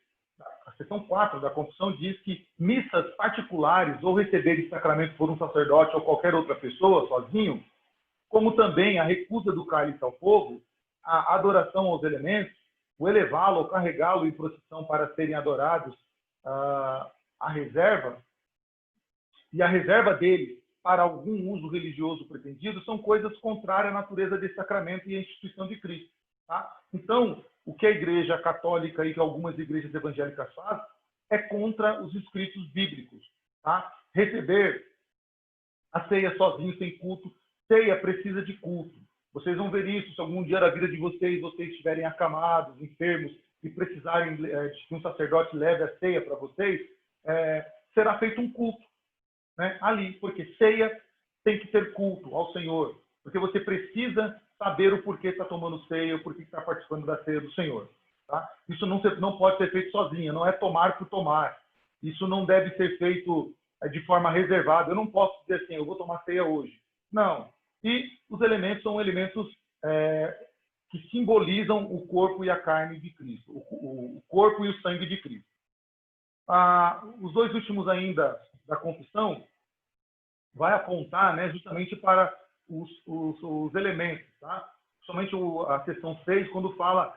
a seção 4 da Confissão diz que missas particulares ou receber esse sacramento por um sacerdote ou qualquer outra pessoa, sozinho, como também a recusa do cálice ao povo, a adoração aos elementos, o elevá-lo ou carregá-lo em procissão para serem adorados, a reserva, e a reserva dele para algum uso religioso pretendido, são coisas contrárias à natureza desse sacramento e à instituição de Cristo. Tá? Então, o que a Igreja Católica e que algumas igrejas evangélicas fazem é contra os escritos bíblicos. Tá? Receber a ceia sozinho, sem culto, ceia precisa de culto. Vocês vão ver isso se algum dia da vida de vocês estiverem acamados, enfermos, e precisarem de que um sacerdote leve a ceia para vocês, será feito um culto, né? Ali, porque ceia tem que ter culto ao Senhor, porque você precisa saber o porquê está tomando ceia, o porquê está participando da ceia do Senhor. Tá? Isso não pode ser feito sozinho, não é tomar por tomar. Isso não deve ser feito de forma reservada. Eu não posso dizer assim, eu vou tomar ceia hoje. Não. E os elementos são elementos que simbolizam o corpo e a carne de Cristo, o corpo e o sangue de Cristo. Os dois últimos ainda da confissão vai apontar, né, justamente para os elementos. Tá? Somente a seção 6, quando fala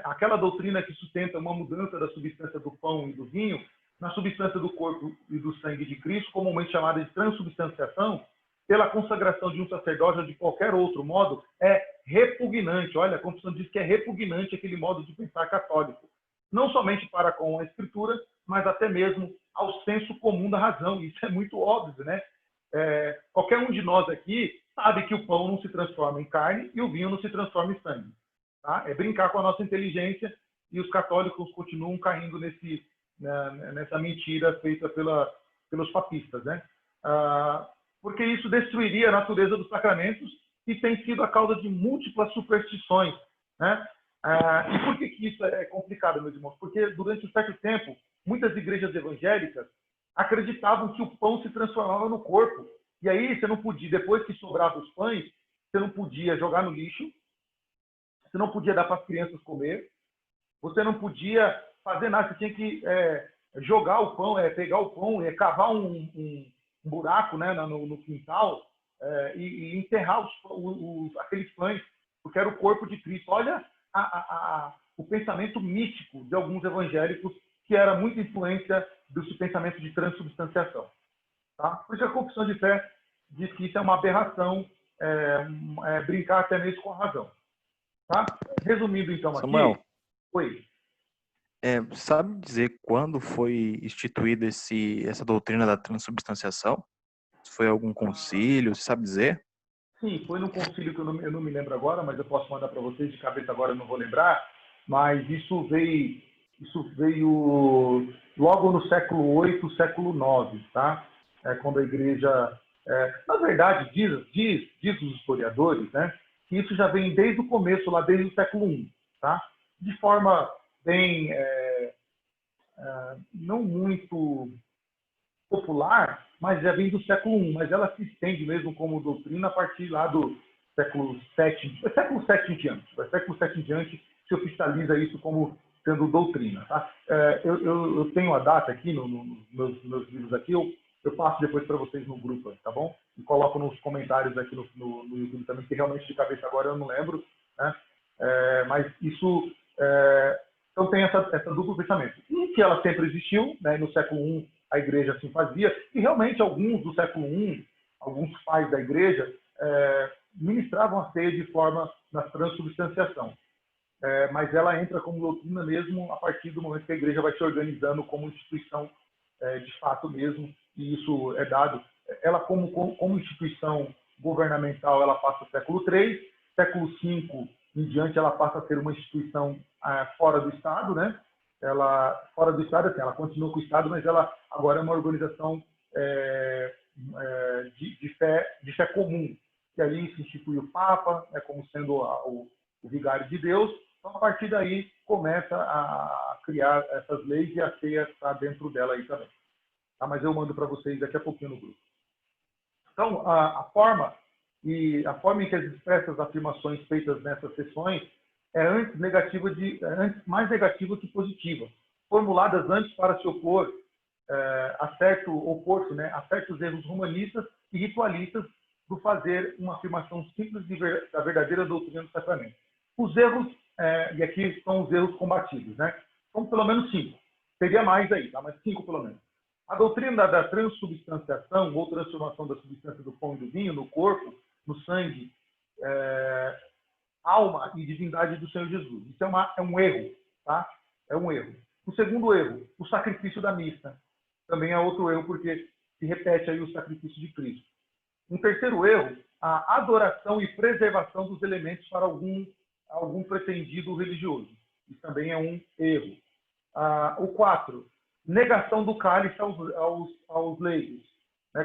aquela doutrina que sustenta uma mudança da substância do pão e do vinho na substância do corpo e do sangue de Cristo, comumente chamada de transubstanciação, pela consagração de um sacerdote ou de qualquer outro modo, é repugnante. Olha, a Confissão diz que é repugnante aquele modo de pensar católico. Não somente para com a Escritura, mas até mesmo ao senso comum da razão. Isso é muito óbvio, né? Qualquer um de nós aqui sabe que o pão não se transforma em carne e o vinho não se transforma em sangue. Tá? É brincar com a nossa inteligência, e os católicos continuam caindo nessa mentira feita pelos papistas, né? Porque isso destruiria a natureza dos sacramentos e tem sido a causa de múltiplas superstições, né? E por que isso é complicado, meus irmãos? Porque durante um certo tempo, muitas igrejas evangélicas acreditavam que o pão se transformava no corpo. E aí você não podia, depois que sobrava os pães, você não podia jogar no lixo, você não podia dar para as crianças comer, você não podia fazer nada, você tinha que jogar o pão, pegar o pão, cavar um buraco, né, no quintal e enterrar aqueles pães, porque era o corpo de Cristo. Olha o pensamento místico de alguns evangélicos, que era muita influência desse pensamento de transubstanciação. Tá? Por isso a confissão de fé diz que isso é uma aberração, brincar até mesmo com a razão. Tá? Resumindo, então, Samuel, aqui... Oi. Sabe dizer quando foi instituída essa doutrina da transubstanciação? Se foi algum concílio, você sabe dizer? Sim, foi num concílio que eu não me lembro agora, mas eu posso mandar para vocês, de cabeça agora eu não vou lembrar, mas isso veio logo no século VIII, século IX, tá? Quando a igreja... na verdade, diz os historiadores, né, que isso já vem desde o começo, lá desde o século I, tá? De forma bem... não muito popular, mas já vem do século I, mas ela se estende mesmo como doutrina a partir lá do século VII, século VII em diante. Século VII em diante se oficializa isso como sendo doutrina. Tá? Eu tenho a data aqui nos meus livros aqui, eu passo depois para vocês no grupo, tá bom? E coloco nos comentários aqui no YouTube também, que realmente de cabeça agora eu não lembro, né? Mas isso... então tem essa duplo pensamento. E que ela sempre existiu, né? No século I a igreja assim fazia, e realmente alguns do século I, alguns pais da igreja, ministravam a ceia de forma na transubstanciação. Mas ela entra como doutrina mesmo a partir do momento que a igreja vai se organizando como instituição de fato mesmo, e isso é dado. Ela como instituição governamental, ela passa o século III, século V em diante ela passa a ser uma instituição fora do Estado, né? Fora do Estado, assim, ela continua com o Estado, mas ela agora é uma organização de fé comum, que ali se institui o Papa, como sendo o vigário de Deus. Então, a partir daí, começa a criar essas leis e a ceia está dentro dela aí também. Tá? Mas eu mando para vocês daqui a pouquinho no grupo. Então, a forma em que as expressas afirmações feitas nessas sessões é antes mais negativa que positiva, formuladas antes para se opor a certos erros romanistas e ritualistas do fazer uma afirmação simples da verdadeira doutrina do sacramento. Os erros, e aqui estão os erros combatidos, né? São pelo menos 5. Seria mais aí, tá? Mas 5 pelo menos. A doutrina da transubstanciação, ou transformação da substância do pão e do vinho no corpo, no sangue, alma e divindade do Senhor Jesus. Isso é um erro, tá? É um erro. O segundo erro, o sacrifício da missa. Também é outro erro, porque se repete aí o sacrifício de Cristo. Um terceiro erro, a adoração e preservação dos elementos para algum pretendido religioso. Isso também é um erro. O 4, negação do cálice aos leigos.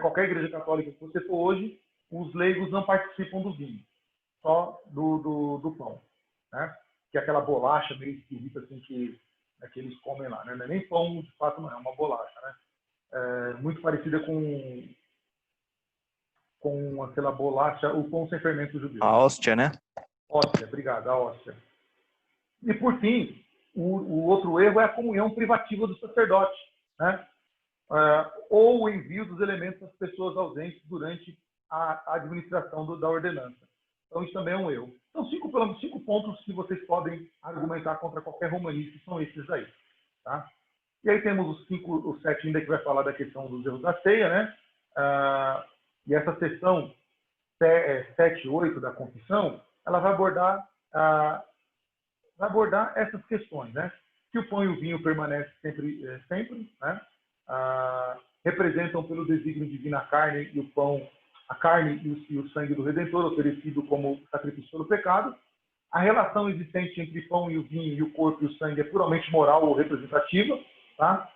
Qualquer igreja católica que você for hoje, os leigos não participam do vinho, só do pão, né? Que é aquela bolacha meio esquisita assim que eles comem lá, né? Não é nem pão, de fato, não é uma bolacha, né? Muito parecida com aquela bolacha, o pão sem fermento judeu. A hóstia, né? Hóstia, obrigado, a hóstia. E, por fim, o outro erro é a comunhão privativa do sacerdote, né? Ou o envio dos elementos às pessoas ausentes durante a administração da ordenança. Então, isso também é um erro. Então, 5 pontos que vocês podem argumentar contra qualquer romanista, são esses aí. Tá? E aí temos os 7 ainda que vai falar da questão dos erros da ceia, né? E essa sessão 7 e 8 da confissão, ela vai abordar essas questões, né? Que o pão e o vinho permanecem sempre, né? Representam pelo desígnio divino a carne e o pão, a carne e o sangue do Redentor, oferecido como sacrifício pelo pecado. A relação existente entre pão e o vinho e o corpo e o sangue é puramente moral ou representativa, tá?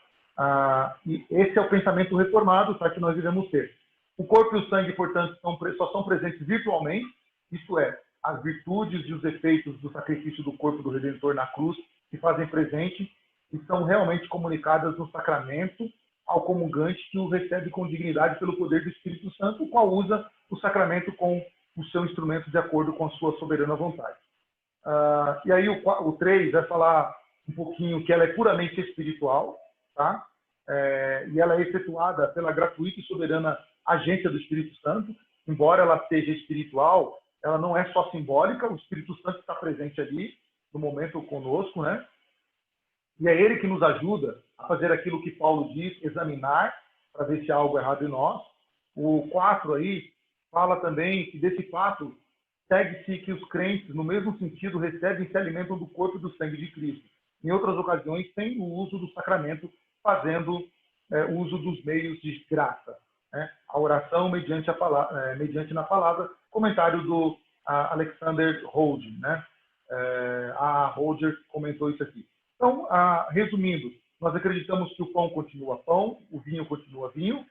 E esse é o pensamento reformado, tá? Que nós devemos ter. O corpo e o sangue, portanto, só são presentes virtualmente, isto é, as virtudes e os efeitos do sacrifício do corpo do Redentor na cruz se fazem presente e são realmente comunicadas no sacramento ao comungante, que o recebe com dignidade pelo poder do Espírito Santo, o qual usa o sacramento com o seu instrumento de acordo com a sua soberana vontade. E aí o 3 vai falar um pouquinho que ela é puramente espiritual, tá? E ela é efetuada pela gratuita e soberana agência do Espírito Santo. Embora ela seja espiritual, ela não é só simbólica, o Espírito Santo está presente ali, no momento conosco, né? E é ele que nos ajuda a fazer aquilo que Paulo diz, examinar, para ver se há algo errado em nós. O 4 aí fala também que desse fato segue-se que os crentes, no mesmo sentido, recebem e se alimentam do corpo e do sangue de Cristo. Em outras ocasiões, tem o uso do sacramento, fazendo uso dos meios de graça, né? A oração mediante na palavra, comentário do Alexander Holden, né? A Holder comentou isso aqui. Então, resumindo, nós acreditamos que o pão continua pão, o vinho continua vinho,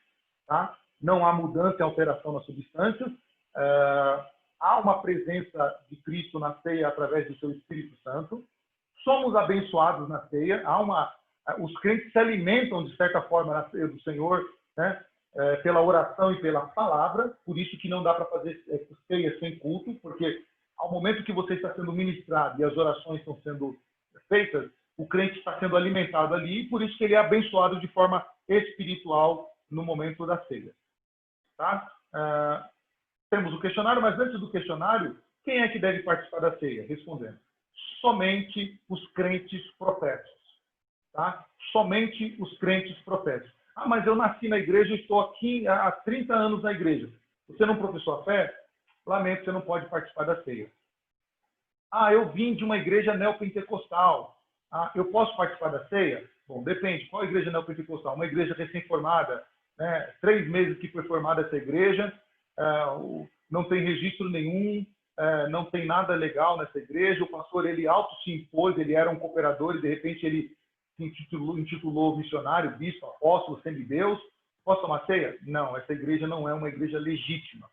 tá? Não há mudança e alteração nas substâncias. Há uma presença de Cristo na ceia através do seu Espírito Santo. Somos abençoados na ceia. Os crentes se alimentam, de certa forma, na ceia do Senhor, né? Pela oração e pela palavra. Por isso que não dá para fazer ceia sem culto, porque ao momento que você está sendo ministrado e as orações estão sendo feitas, o crente está sendo alimentado ali, e por isso que ele é abençoado de forma espiritual no momento da ceia. Tá? Temos o questionário, mas antes do questionário, quem é que deve participar da ceia? Respondendo. Somente os crentes professos. Tá? Somente os crentes professos. Mas eu nasci na igreja e estou aqui há 30 anos na igreja. Você não professou a fé? Lamento, você não pode participar da ceia. Eu vim de uma igreja neopentecostal. Eu posso participar da ceia? Bom, depende. Qual igreja neopentecostal? Uma igreja recém-formada, né? 3 meses que foi formada essa igreja, não tem registro nenhum, não tem nada legal nessa igreja. O pastor, ele auto se impôs, ele era um cooperador e de repente ele se intitulou missionário, bispo, apóstolo, semideus. Posso tomar ceia? Não, essa igreja não é uma igreja legítima.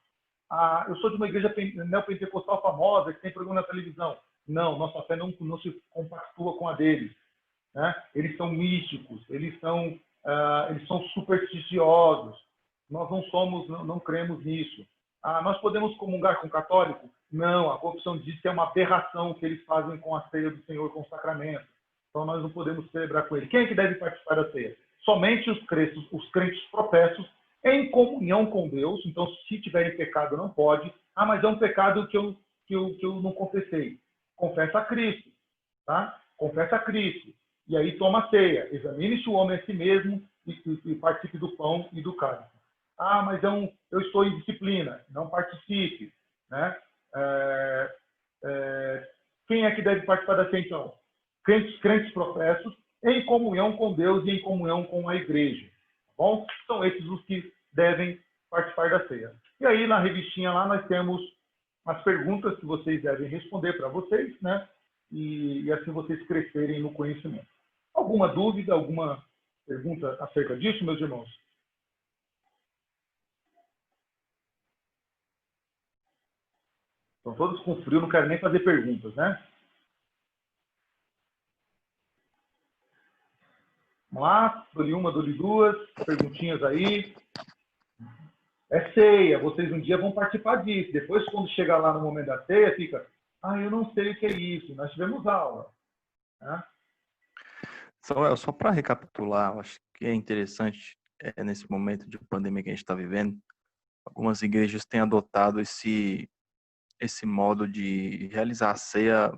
Eu sou de uma igreja neopentecostal famosa que tem programa na televisão. Não, nossa fé não se compactua com a deles, né? Eles são místicos, eles são supersticiosos. Nós não cremos nisso. Nós podemos comungar com o católico? Não, a confissão diz que é uma aberração que eles fazem com a ceia do Senhor, com o sacramento. Então nós não podemos celebrar com ele. Quem é que deve participar da ceia? Somente os crentes professos, em comunhão com Deus. Então, se tiverem pecado, não pode. Mas é um pecado que eu não confessei. Confessa a Cristo, tá? Confessa a Cristo. E aí toma a ceia. Examine-se o homem a si mesmo e participe do pão e do cálice. Mas eu estou em disciplina. Não participe, né? Quem é que deve participar da ceia, então? Crentes professos, em comunhão com Deus e em comunhão com a igreja. Bom, são esses os que devem participar da ceia. E aí, na revistinha lá, nós temos as perguntas que vocês devem responder para vocês, né? E assim vocês crescerem no conhecimento. Alguma dúvida, alguma pergunta acerca disso, meus irmãos? Estão todos com frio, não querem nem fazer perguntas, né? Vamos lá, dou-lhe uma, dou-lhe duas, perguntinhas aí. É ceia, vocês um dia vão participar disso. Depois, quando chegar lá no momento da ceia, fica, eu não sei o que é isso, nós tivemos aula. Né? Só para recapitular, acho que é interessante, nesse momento de pandemia que a gente está vivendo, algumas igrejas têm adotado esse modo de realizar a ceia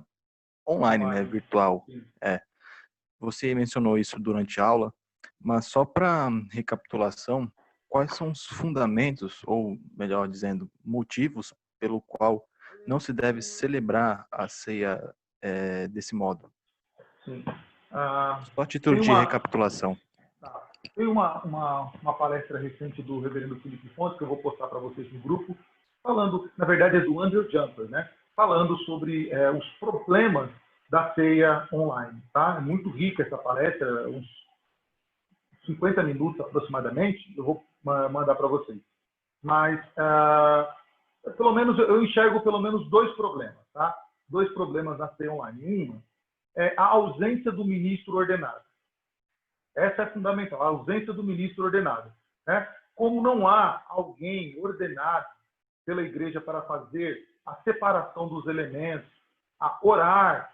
online, né, virtual. Você mencionou isso durante a aula, mas só para recapitulação, quais são os fundamentos, ou melhor dizendo, motivos pelo qual não se deve celebrar a ceia desse modo? Sim. Só a título de recapitulação. Tem uma palestra recente do reverendo Felipe Fontes, que eu vou postar para vocês no grupo, falando, na verdade é do Andrew Jumper, né? Falando sobre os problemas da ceia online. Tá? É muito rica essa palestra, uns 50 minutos aproximadamente, eu vou mandar para vocês. Mas, pelo menos, eu enxergo pelo menos 2 problemas. Tá? 2 problemas na ceia online. Uma é a ausência do ministro ordenado. Essa é fundamental, a ausência do ministro ordenado. Né? Como não há alguém ordenado pela igreja para fazer a separação dos elementos, a orar,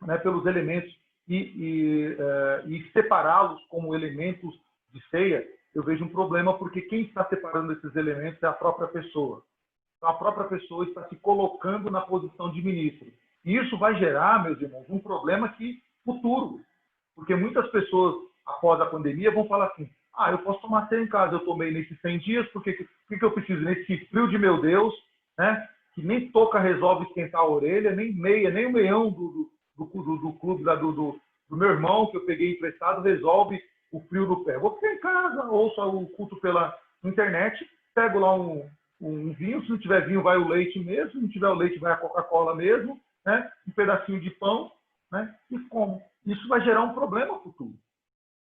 né, pelos elementos e separá-los como elementos de ceia, eu vejo um problema, porque quem está separando esses elementos é a própria pessoa. Então, a própria pessoa está se colocando na posição de ministro. E isso vai gerar, meus irmãos, um problema futuro. Porque muitas pessoas, após a pandemia, vão falar assim: eu posso tomar ceia em casa, eu tomei nesses 100 dias, por que eu preciso nesse frio de meu Deus, né? Que nem touca resolve esquentar a orelha, nem meia, nem o meião do clube do meu irmão, que eu peguei emprestado, resolve o frio no pé. Vou ficar em casa, ouço o culto pela internet, pego lá um vinho, se não tiver vinho vai o leite mesmo, se não tiver o leite vai a Coca-Cola mesmo, né? Um pedacinho de pão, né? E como. Isso vai gerar um problema futuro.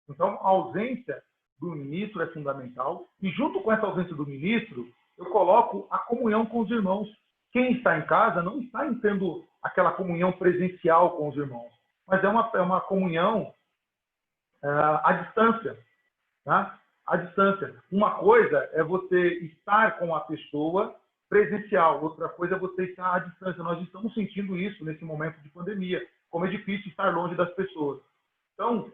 Então, a ausência do ministro é fundamental, e junto com essa ausência do ministro, eu coloco a comunhão com os irmãos. Quem está em casa não está tendo aquela comunhão presencial com os irmãos, mas é uma comunhão à distância. Tá? À distância. Uma coisa é você estar com a pessoa presencial, outra coisa é você estar à distância. Nós estamos sentindo isso nesse momento de pandemia, como é difícil estar longe das pessoas. Então,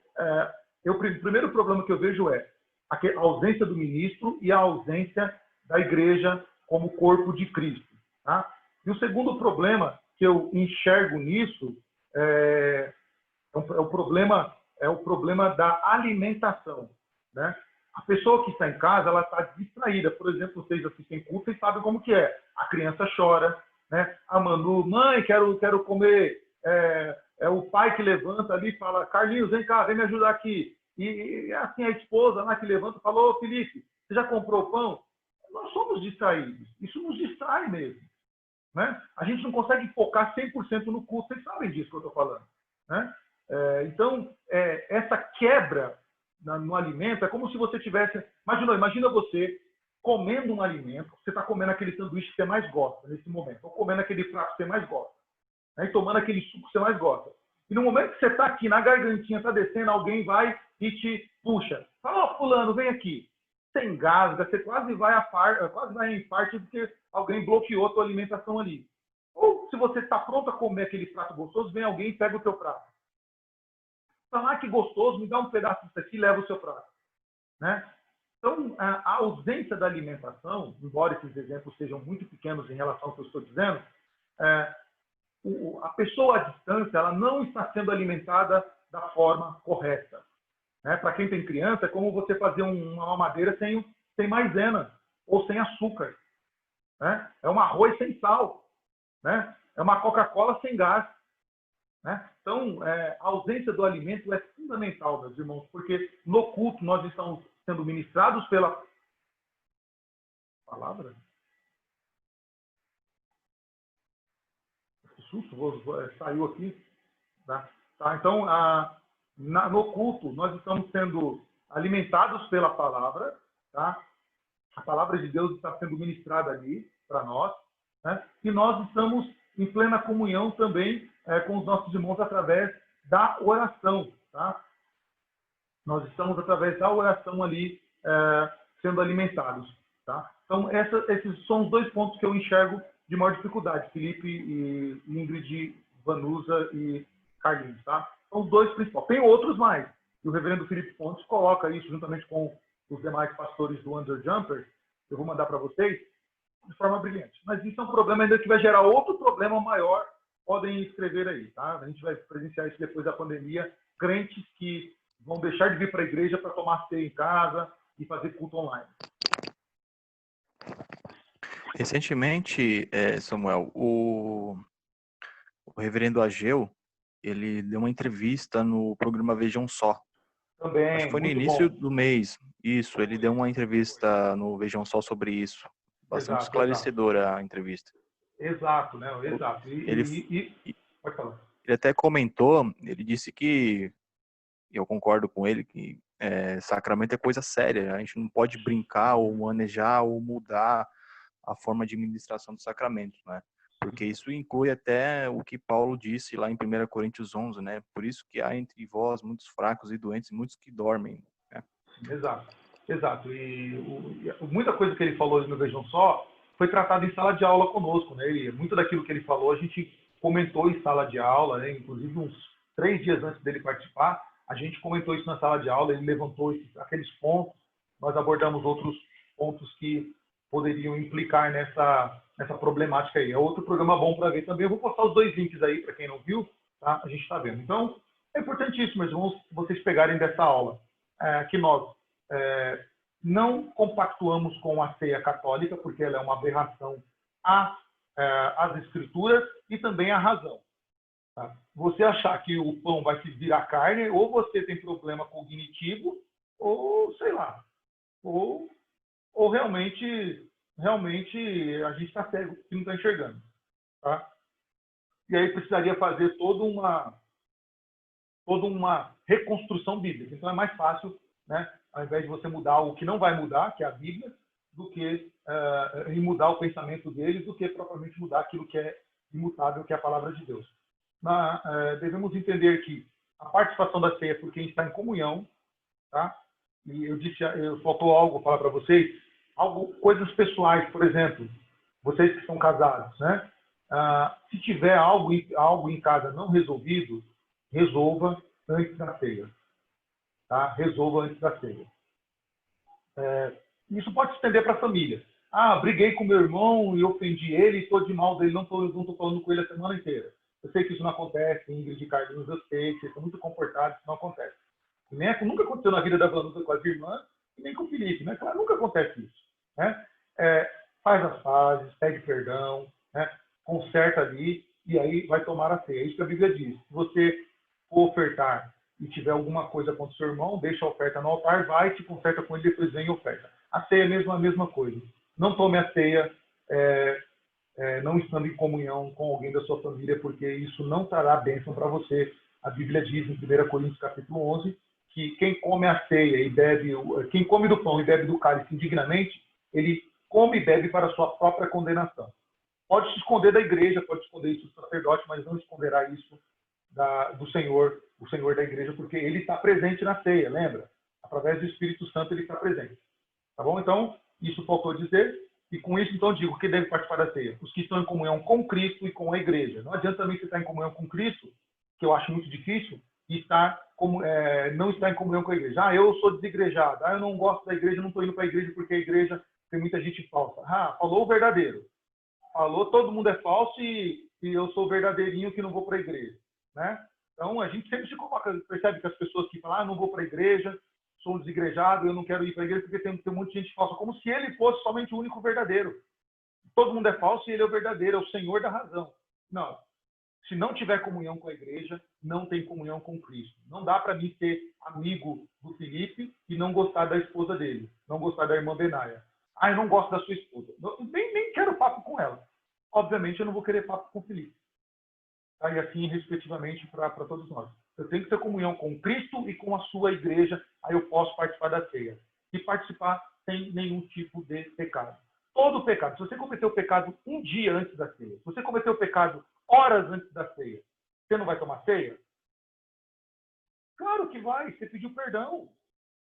o primeiro problema que eu vejo é a ausência do ministro e a ausência da igreja como corpo de Cristo. Tá? E o segundo problema que eu enxergo nisso é o problema da alimentação. Né? A pessoa que está em casa, ela está distraída. Por exemplo, vocês assistem culto e sabem como que é. A criança chora, né? A Manu, mãe, quero comer. É o pai que levanta ali e fala: Carlinhos, vem cá, vem me ajudar aqui. E assim a esposa lá que levanta falou: ô, Felipe, você já comprou o pão? Nós somos distraídos. Isso nos distrai mesmo. Né? A gente não consegue focar 100% no culto. Vocês sabem disso que eu estou falando. Né? Então, essa quebra no alimento é como se você tivesse... Imagina você comendo um alimento, você está comendo aquele sanduíche que você mais gosta nesse momento, ou comendo aquele prato que você mais gosta, né? E tomando aquele suco que você mais gosta. E no momento que você está aqui, na gargantinha, está descendo, alguém vai e te puxa. Fala: fulano, vem aqui. Você engasga, você quase vai em parte porque alguém bloqueou a tua alimentação ali. Ou se você está pronto a comer aquele prato gostoso, vem alguém e pega o teu prato. Fala: que gostoso, me dá um pedaço disso aqui e leva o seu prato. Né? Então, a ausência da alimentação, embora esses exemplos sejam muito pequenos em relação ao que eu estou dizendo, a pessoa à distância, ela não está sendo alimentada da forma correta. Né? Para quem tem criança, é como você fazer uma mamadeira sem maisena ou sem açúcar. Né? É um arroz sem sal. Né? É uma Coca-Cola sem gás. Né? Então, a ausência do alimento é fundamental, meus irmãos, porque no culto nós estamos sendo ministrados pela palavra. Que susto, saiu aqui. Tá? Então, no culto, nós estamos sendo alimentados pela palavra. Tá? A palavra de Deus está sendo ministrada ali para nós. Né? E nós estamos em plena comunhão também com os nossos irmãos através da oração. Tá? Nós estamos, através da oração ali, sendo alimentados. Tá? Então, esses são os dois pontos que eu enxergo de maior dificuldade: Felipe e Ingrid, Vanusa e Carlinhos. Tá? São os dois principais. Tem outros mais. E o reverendo Felipe Pontes coloca isso juntamente com os demais pastores do Under Jumper. Eu vou mandar para vocês de forma brilhante. Mas isso é um problema ainda que vai gerar outro problema maior. Podem escrever aí. Tá? A gente vai presenciar isso depois da pandemia. Crentes que vão deixar de vir para a igreja para tomar ceia em casa e fazer culto online. Recentemente, Samuel, o reverendo Ageu, ele deu uma entrevista no programa Vejam Só. Também, acho que foi no muito início bom. do mês. Isso, ele deu uma entrevista no Vejam Só sobre isso. Bastante esclarecedora a entrevista. Exato, né? Exato. Pode falar. Ele até comentou, ele disse que, e eu concordo com ele, que sacramento é coisa séria. A gente não pode brincar ou manejar ou mudar a forma de administração do sacramento, né? Porque isso inclui até o que Paulo disse lá em 1 Coríntios 11, né? Por isso que há entre vós muitos fracos e doentes, muitos que dormem. Né? Exato, exato. Muita coisa que ele falou no Vejam Só foi tratada em sala de aula conosco, né? E muito daquilo que ele falou a gente comentou em sala de aula, né? Inclusive uns 3 dias antes dele participar, a gente comentou isso na sala de aula, ele levantou aqueles pontos, nós abordamos outros pontos que poderiam implicar nessa problemática aí. É outro programa bom para ver também. Eu vou postar os 2 links aí para quem não viu, tá? A gente está vendo. Então, é importantíssimo, meus irmãos, vocês pegarem dessa aula, que nós não compactuamos com a ceia católica, porque ela é uma aberração às escrituras e também à razão. Tá? Você achar que o pão vai se virar carne, ou você tem problema cognitivo, ou sei lá, ou realmente a gente está cego e não está enxergando. Tá? E aí precisaria fazer toda uma reconstrução bíblica. Então é mais fácil, né, ao invés de você mudar o que não vai mudar, que é a Bíblia, do que mudar o pensamento deles, do que propriamente mudar aquilo que é imutável, que é a palavra de Deus. Devemos entender que a participação da ceia é por quem está em comunhão, tá? E faltou algo falar para vocês, coisas pessoais, por exemplo, vocês que são casados, né? Se tiver algo em casa não resolvido, resolva antes da ceia, tá? Resolva antes da ceia. Isso pode se estender para a família. Briguei com meu irmão e ofendi ele, estou de mal dele, não estou falando com ele a semana inteira. Eu sei que isso não acontece, Ingrid e Carlinhos, eu sei que vocês são muito comportados, isso não acontece. Nunca aconteceu na vida da Vanusa com as irmãs, e nem com o Felipe, né? Claro, nunca acontece isso. Né? Faz as pazes, pede perdão, né? Conserta ali, e aí vai tomar a ceia. É isso que a Bíblia diz. Se você for ofertar e tiver alguma coisa contra o seu irmão, deixa a oferta no altar, vai, te conserta com ele, depois vem e oferta. A ceia é a mesma coisa. Não tome a ceia não estando em comunhão com alguém da sua família, porque isso não trará bênção para você. A Bíblia diz em 1 Coríntios capítulo 11, que quem come a ceia e quem come do pão e bebe do cálice indignamente, ele come e bebe para a sua própria condenação. Pode se esconder da igreja, pode esconder isso do sacerdote, mas não esconderá isso do Senhor, o Senhor da igreja, porque ele está presente na ceia, lembra? Através do Espírito Santo ele está presente. Tá bom? Então, isso faltou dizer. E com isso, então, digo que deve participar da ceia. Os que estão em comunhão com Cristo e com a igreja. Não adianta também você estar em comunhão com Cristo, que eu acho muito difícil, e não estar em comunhão com a igreja. Eu sou desigrejado. Eu não gosto da igreja, não estou indo para a igreja porque a igreja tem muita gente falsa. Falou o verdadeiro. Falou todo mundo é falso e eu sou o verdadeirinho que não vou para a igreja. Né? Então, a gente sempre se coloca, percebe que as pessoas que falam, não vou para a igreja, sou um desigrejado, eu não quero ir para a igreja porque tem um monte de gente falsa, como se ele fosse somente o único verdadeiro. Todo mundo é falso e ele é o verdadeiro, é o Senhor da razão. Não. Se não tiver comunhão com a igreja, não tem comunhão com Cristo. Não dá para mim ser amigo do Felipe e não gostar da esposa dele, não gostar da irmã Benaia. Eu não gosto da sua esposa. Nem quero papo com ela. Obviamente, eu não vou querer papo com o Felipe. E assim, respectivamente, para todos nós. Eu tenho que ter comunhão com Cristo e com a sua igreja, aí eu posso participar da ceia. E participar sem nenhum tipo de pecado. Todo pecado. Se você cometeu o pecado um dia antes da ceia, se você cometeu o pecado horas antes da ceia, você não vai tomar ceia? Claro que vai, você pediu perdão.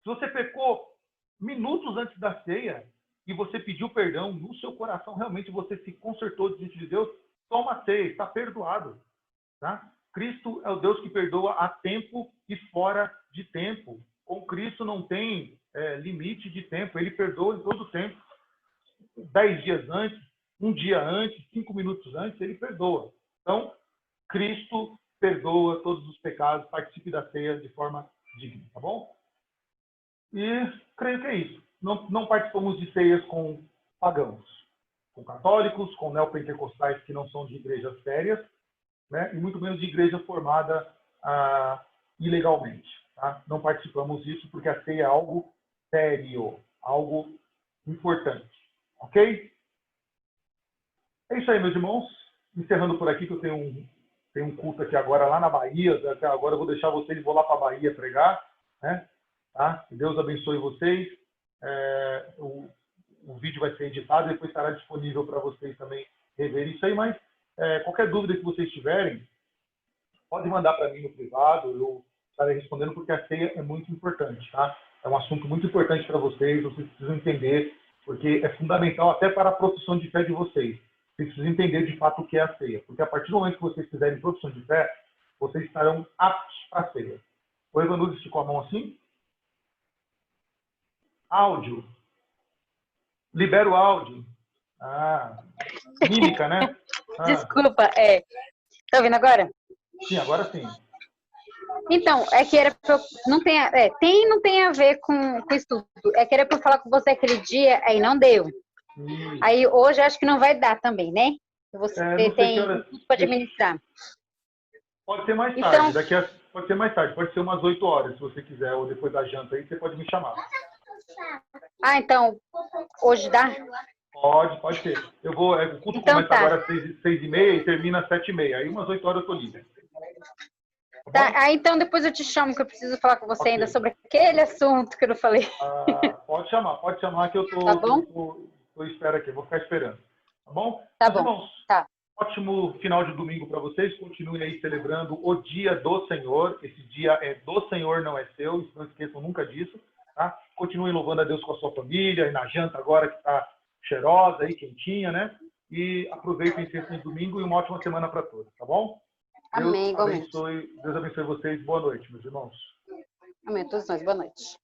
Se você pecou minutos antes da ceia e você pediu perdão no seu coração, realmente você se consertou diante de Deus, toma a ceia, está perdoado. Tá? Cristo é o Deus que perdoa a tempo e fora de tempo. Com Cristo não tem limite de tempo, ele perdoa em todo o tempo. 10 dias antes, um dia antes, 5 minutos antes, ele perdoa. Então, Cristo perdoa todos os pecados, participe da ceia de forma digna, tá bom? E creio que é isso. Não participamos de ceias com pagãos, com católicos, com neopentecostais que não são de igrejas sérias, né? E muito menos de igreja formada ilegalmente. Tá? Não participamos disso porque a ceia é algo sério, algo importante. Ok? É isso aí, meus irmãos. Encerrando por aqui, que eu tenho um culto aqui agora lá na Bahia. Agora eu vou deixar vocês, vou lá para a Bahia pregar. Né? Tá? Que Deus abençoe vocês. O vídeo vai ser editado e depois estará disponível para vocês também reverem isso aí, mas Qualquer dúvida que vocês tiverem, pode mandar para mim no privado, eu estarei respondendo, porque a ceia é muito importante, tá? É um assunto muito importante para vocês precisam entender, porque é fundamental até para a profissão de fé de vocês. Vocês precisam entender de fato o que é a ceia, porque a partir do momento que vocês fizerem profissão de fé, vocês estarão aptos para a ceia. O Evanildo esticou a mão assim? Áudio. Libera o áudio. Mímica, né? Desculpa, tá ouvindo agora? Sim, agora sim. Então, é que era pra eu, não tem, não tem a ver com estudo. É que era pra eu falar com você aquele dia, aí não deu. Aí hoje acho que não vai dar também, né? Você tem tudo para administrar. Pode ser mais Então, tarde, pode ser mais tarde, pode ser umas 8 horas, se você quiser, ou depois da janta aí, você pode me chamar. Então, hoje dá? Pode ser. O culto Então, começa tá. agora às 6h30 e termina às 7h30. Aí umas 8 horas eu tô livre. Tá, então depois eu te chamo, que eu preciso falar com você ainda sobre aquele assunto que eu não falei. Pode chamar que eu Tá bom? tô espera aqui, vou ficar esperando. Tá bom? Tá Mas, bom. irmãos, Tá. ótimo final de domingo para vocês. Continuem aí celebrando o dia do Senhor. Esse dia é do Senhor, não é seu. Não esqueçam nunca disso. Tá? Continuem louvando a Deus com a sua família, e na janta agora que está cheirosa e quentinha, né? E aproveitem esse domingo e uma ótima semana para todos, tá bom? Amém, igualmente. Deus abençoe vocês. Boa noite, meus irmãos. Amém, todos nós. Boa noite.